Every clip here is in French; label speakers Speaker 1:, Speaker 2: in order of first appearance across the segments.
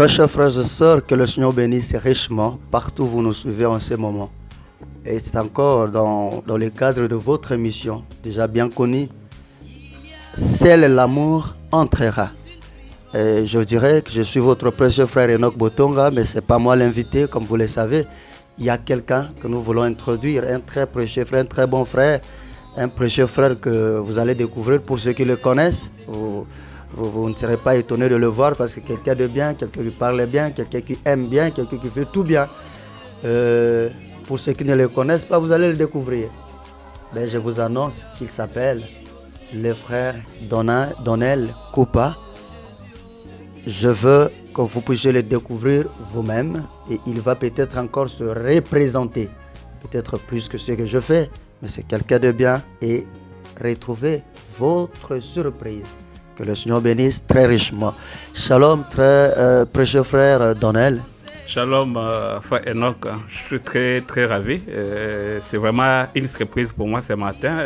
Speaker 1: Très chers frères et sœurs, que le Seigneur bénisse richement partout où vous nous suivez en ce moment. Et c'est encore dans le cadre de votre émission, déjà bien connue, Seul l'amour entrera. Et je dirais que je suis votre précieux frère Enoch Botonga, mais ce n'est pas moi l'invité, comme vous le savez. Il y a quelqu'un que nous voulons introduire, un très précieux frère, un très bon frère, un précieux frère que vous allez découvrir pour ceux qui le connaissent. Vous ne serez pas étonné de le voir parce que quelqu'un de bien, quelqu'un qui parle bien, quelqu'un qui aime bien, quelqu'un qui fait tout bien. Pour ceux qui ne le connaissent pas, vous allez le découvrir. Mais je vous annonce qu'il s'appelle le frère Donnel Coupa. Je veux que vous puissiez le découvrir vous-même et il va peut-être encore se représenter, peut-être plus que ce que je fais, mais c'est quelqu'un de bien et retrouvez votre surprise. Que le Seigneur bénisse très richement. Shalom, très précieux frère Donnel.
Speaker 2: Shalom, frère Enoch. Je suis très, très ravi. C'est vraiment une surprise pour moi ce matin.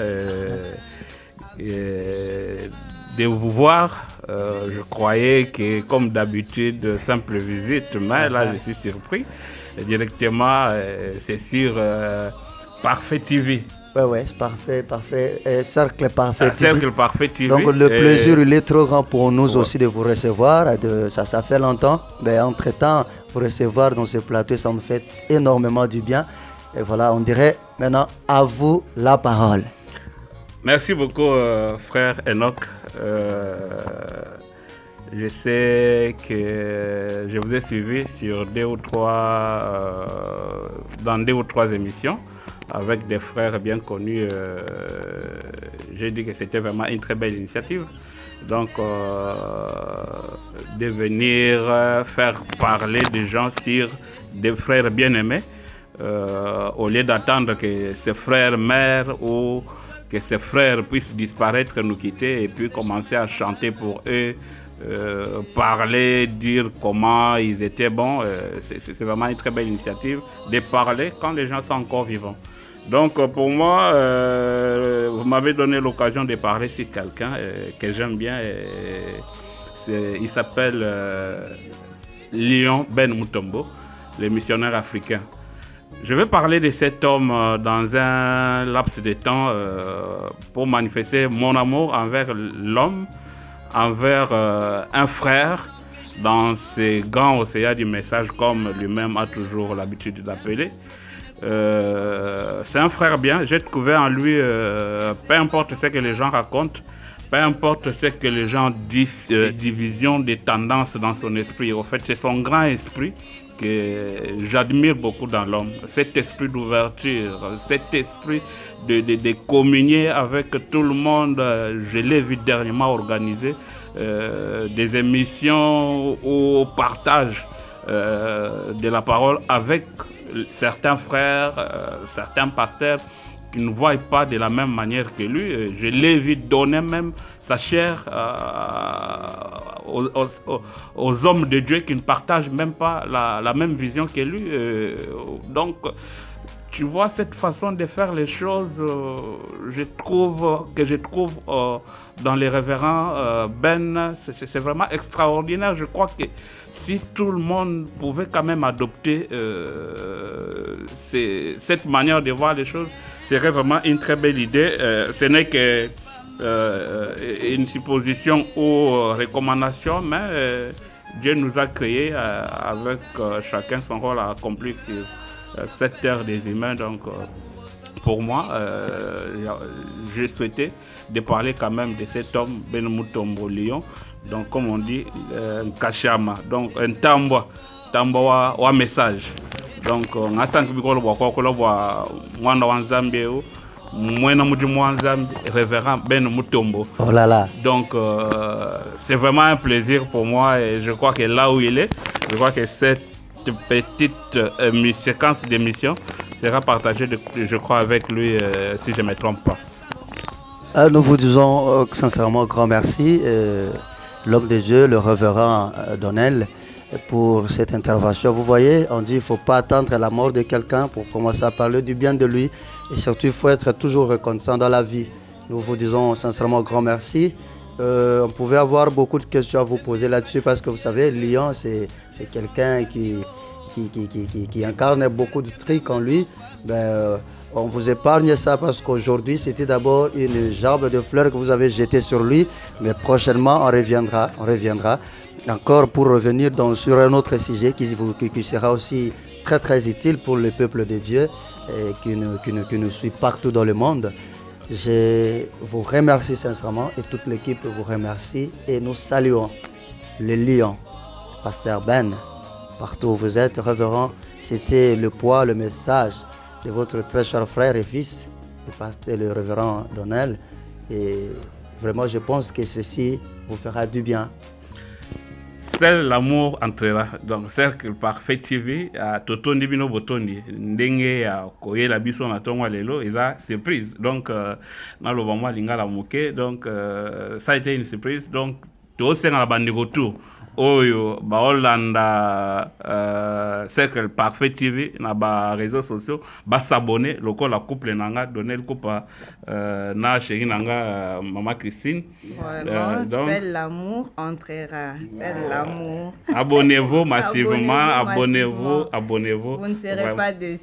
Speaker 2: De vous voir, je croyais que, comme d'habitude, simple visite, mais là, je suis surpris. Directement, c'est sur Parfait TV.
Speaker 1: Oui, c'est parfait. Cercle Parfait TV.
Speaker 2: Cercle Parfait TV.
Speaker 1: Donc le plaisir, il est trop grand pour nous aussi de vous recevoir. Ça fait longtemps. Mais entre-temps, vous recevoir dans ce plateau, ça me fait énormément du bien. Et voilà, on dirait maintenant à vous la parole.
Speaker 2: Merci beaucoup, frère Enoch. Je sais que je vous ai suivi sur dans 2 ou 3 émissions avec des frères bien connus. J'ai dit que c'était vraiment une très belle initiative. Donc, de venir faire parler des gens sur des frères bien-aimés, au lieu d'attendre que ces frères meurent ou que ces frères puissent disparaître, nous quitter et puis commencer à chanter pour eux, parler, dire comment ils étaient bons. C'est vraiment une très belle initiative de parler quand les gens sont encore vivants. Donc pour moi, vous m'avez donné l'occasion de parler sur quelqu'un que j'aime bien. Il s'appelle Léon Ben Mutombo, le missionnaire africain. Je vais parler de cet homme dans un laps de temps pour manifester mon amour envers l'homme, envers un frère dans ces grands océans du message, comme lui-même a toujours l'habitude d'appeler. C'est un frère bien. J'ai trouvé en lui, peu importe ce que les gens racontent, peu importe ce que les gens disent, division des tendances dans son esprit. En fait, c'est son grand esprit que j'admire beaucoup dans l'homme. Cet esprit d'ouverture, cet esprit de communier avec tout le monde. Je l'ai vu dernièrement organiser des émissions au partage de la parole avec certains frères, certains pasteurs qui ne voient pas de la même manière que lui. Je l'ai vu donner même sa chair aux hommes de Dieu qui ne partagent même pas la même vision que lui. Donc, tu vois, cette façon de faire les choses, je trouve dans les révérends Ben, c'est vraiment extraordinaire. Je crois que si tout le monde pouvait quand même adopter cette manière de voir les choses, ce serait vraiment une très belle idée. Ce n'est que une supposition ou recommandation, mais Dieu nous a créés avec chacun son rôle à accomplir sur cette terre des humains. Donc, pour moi, j'ai souhaité de parler quand même de cet homme, Ben Mutombo Léon. Donc, comme on dit, un kashama, donc un tamba wa message. Donc, on a cinq bikolo wa mwana wa Nzambe mwena mudimu wa Nzambe, révérend Ben Mutombo.
Speaker 1: Oh là là.
Speaker 2: Donc, c'est vraiment un plaisir pour moi et je crois que là où il est, je crois que cette petite séquence d'émission sera partagée, je crois, avec lui, si je ne me trompe pas.
Speaker 1: Nous vous disons sincèrement grand merci, l'homme de Dieu, le révérend Donnel, pour cette intervention. Vous voyez, on dit qu'il ne faut pas attendre la mort de quelqu'un pour commencer à parler du bien de lui. Et surtout, il faut être toujours reconnaissant dans la vie. Nous vous disons sincèrement grand merci. On pouvait avoir beaucoup de questions à vous poser là-dessus parce que vous savez, Lyon, c'est quelqu'un qui incarne beaucoup de trucs en lui. On vous épargne ça parce qu'aujourd'hui, c'était d'abord une gerbe de fleurs que vous avez jetée sur lui. Mais prochainement, on reviendra. Encore pour revenir sur un autre sujet qui sera aussi très très utile pour le peuple de Dieu et qui nous suit partout dans le monde. Je vous remercie sincèrement et toute l'équipe vous remercie et nous saluons le Lion, Pasteur Ben, partout où vous êtes, révérend. C'était le poids, le message de votre très cher frère et fils, le révérend Donnel. Et vraiment, je pense que ceci vous fera du bien.
Speaker 2: Seul l'amour entrera. Donc, Cercle Parfait TV, à Totondi Bino Botondi, Ndenge, à Koyela Bison, à Tonga Lelo, et ça, surprise. Donc, dans le moment, Lingala Mouké, donc, ça a été une surprise. Donc, tout au sein de la bande de retour. Oyo baolanda Cercle Parfait TV na ba réseaux sociaux ba s'abonner loko la couple nanga donner le couple na chérie nanga maman Christine
Speaker 3: donc c'est l'amour entrera, c'est l'amour.
Speaker 2: Abonnez-vous massivement, abonnez-vous.
Speaker 3: Vous ne serez pas déçus.